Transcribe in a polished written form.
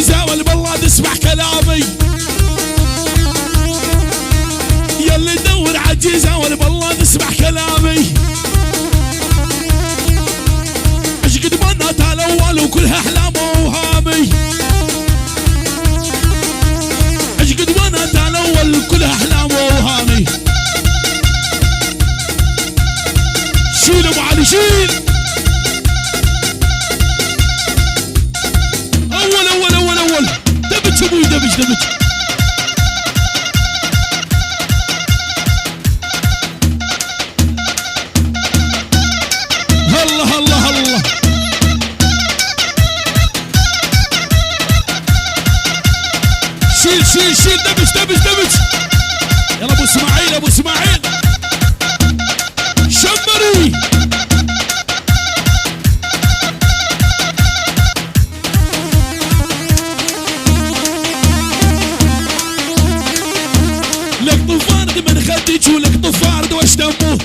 عجيزة واللي بالله تسمع كلامي، يلي تدور عجيزة واللي بالله تسمع كلامي. عشق تمنتها الاول وكلها احلام وهامي، عشق تمنتها الاول وكلها احلام وهامي. شيل ابو علي شيل، اول اول اول اول دبج ابوي دبج دبج. الله الله الله شيل شيل شيل دبج دبج دبج. يلا ابو اسماعيل ابو اسماعيل شمري. لك طفارد من خدك ولك طفارد واش دمه،